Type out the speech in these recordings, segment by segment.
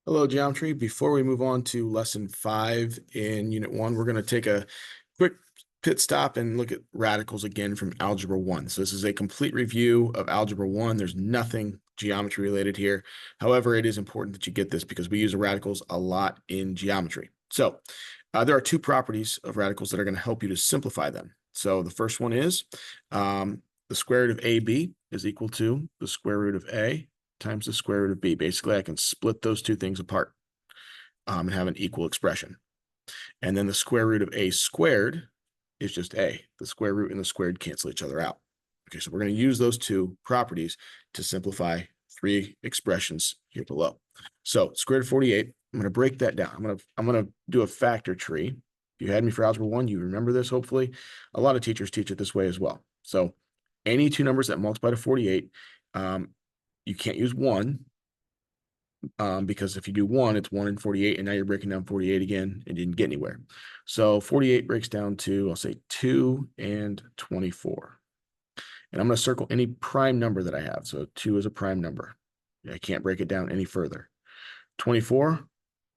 Hello, geometry. Before we move on to lesson 5 in unit 1, we're going to take a quick pit stop and look at radicals again from algebra 1. So this is a complete review of algebra 1. There's nothing geometry related here. However, it is important that you get this because we use radicals a lot in geometry. So there are two properties of radicals that are going to help you to simplify them. So the first one is the square root of AB is equal to the square root of A times the square root of B. Basically, I can split those two things apart and have an equal expression. And then the square root of A squared is just A. The square root and the squared cancel each other out. Okay, so we're going to use those two properties to simplify three expressions here below. So square root of 48, I'm going to break that down. I'm going to do a factor tree. If you had me for algebra 1, you remember this, hopefully. A lot of teachers teach it this way as well. So any two numbers that multiply to 48, you can't use 1 because if you do 1, it's 1 and 48, and now you're breaking down 48 again and didn't get anywhere. So 48 breaks down to, I'll say 2 and 24. And I'm going to circle any prime number that I have. So 2 is a prime number. I can't break it down any further. 24,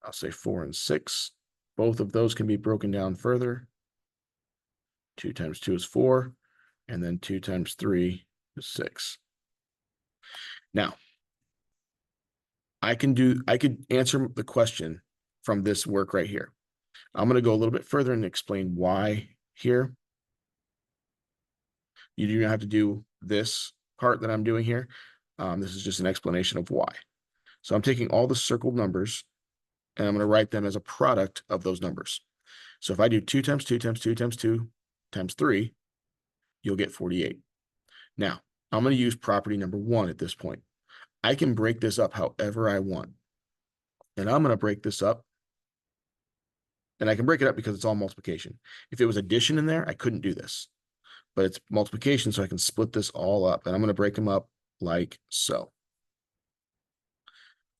I'll say 4 and 6. Both of those can be broken down further. 2 times 2 is 4, and then 2 times 3 is 6. Now, I could answer the question from this work right here. I'm going to go a little bit further and explain why here. You do not have to do this part that I'm doing here. This is just an explanation of why. So I'm taking all the circled numbers and I'm going to write them as a product of those numbers. So if I do 2 times 2 times 2 times 2 times 3, you'll get 48. Now, I'm going to use property number 1 at this point. I can break this up however I want. And I'm going to break this up. And I can break it up because it's all multiplication. If it was addition in there, I couldn't do this. But it's multiplication, so I can split this all up. And I'm going to break them up like so.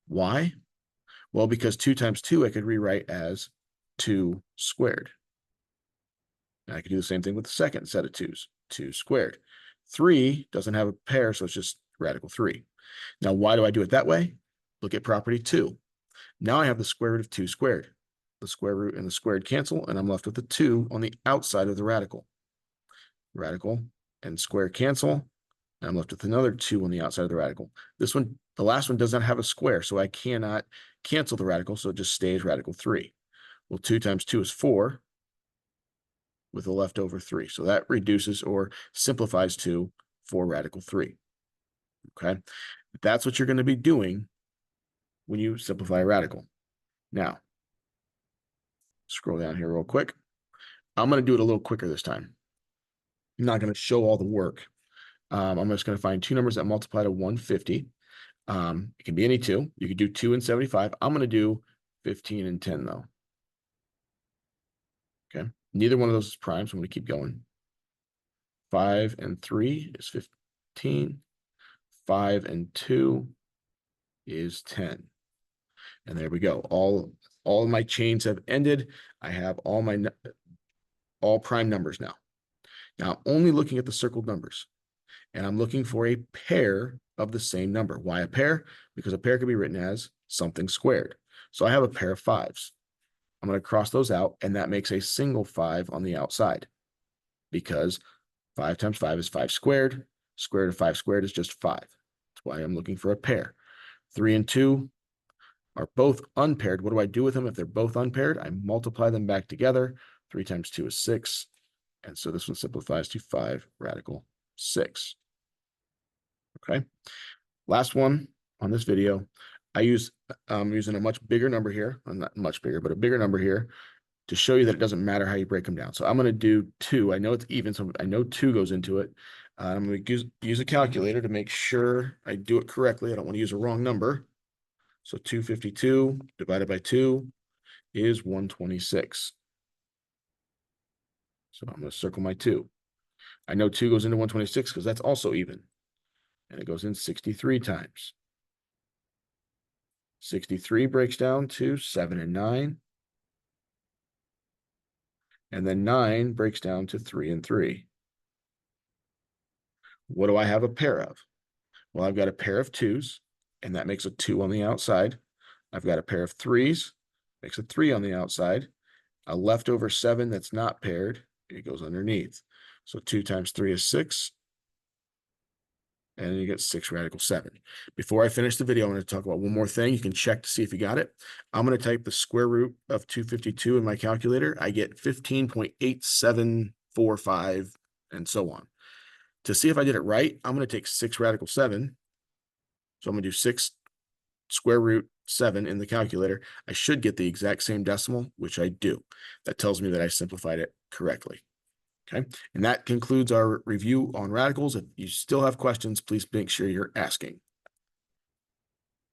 Why? Well, because 2 times 2 I could rewrite as 2 squared. And I could do the same thing with the second set of 2's, 2 squared. 3 doesn't have a pair, so it's just radical 3. Now, why do I do it that way? Look at property 2. Now I have the square root of 2 squared. The square root and the squared cancel, and I'm left with the 2 on the outside of the radical. Radical and square cancel, and I'm left with another 2 on the outside of the radical. This one, the last one, does not have a square, so I cannot cancel the radical, so it just stays radical 3. Well, 2 times 2 is 4 with a leftover 3. So that reduces or simplifies to 4 radical 3. Okay, that's what you're going to be doing when you simplify a radical. Now, scroll down here real quick. I'm going to do it a little quicker this time. I'm not going to show all the work. I'm just going to find two numbers that multiply to 150. It can be any two. You could do 2 and 75. I'm going to do 15 and 10, though. Okay. Neither one of those is prime, so I'm going to keep going. 5 and 3 is 15. 5 and 2 is 10. And there we go. All of my chains have ended. I have all prime numbers now. Now I'm only looking at the circled numbers, and I'm looking for a pair of the same number. Why a pair? Because a pair could be written as something squared. So I have a pair of 5s. I'm going to cross those out, and that makes a single 5 on the outside because 5 times 5 is 5 squared. Square root of 5 squared is just 5. That's why I'm looking for a pair. 3 and 2 are both unpaired. What do I do with them if they're both unpaired? I multiply them back together. 3 times 2 is 6. And so this one simplifies to 5 radical 6. Okay. Last one on this video. I'm using a much bigger number here. Not much bigger, but a bigger number here to show you that it doesn't matter how you break them down. So I'm going to do 2. I know it's even, so I know 2 goes into it. I'm going to use a calculator to make sure I do it correctly. I don't want to use a wrong number. So 252 divided by 2 is 126. So I'm going to circle my 2. I know 2 goes into 126 because that's also even. And it goes in 63 times. 63 breaks down to 7 and 9. And then 9 breaks down to 3 and 3. What do I have a pair of? Well, I've got a pair of 2's, and that makes a 2 on the outside. I've got a pair of threes, makes a 3 on the outside. A leftover 7 that's not paired, it goes underneath. So 2 times 3 is 6. And you get 6 radical 7. Before I finish the video, I'm going to talk about one more thing. You can check to see if you got it. I'm going to type the square root of 252 in my calculator. I get 15.8745 and so on. To see if I did it right, I'm going to take 6 radical 7. So I'm going to do 6 square root 7 in the calculator. I should get the exact same decimal, which I do. That tells me that I simplified it correctly. Okay, and that concludes our review on radicals. If you still have questions, please make sure you're asking.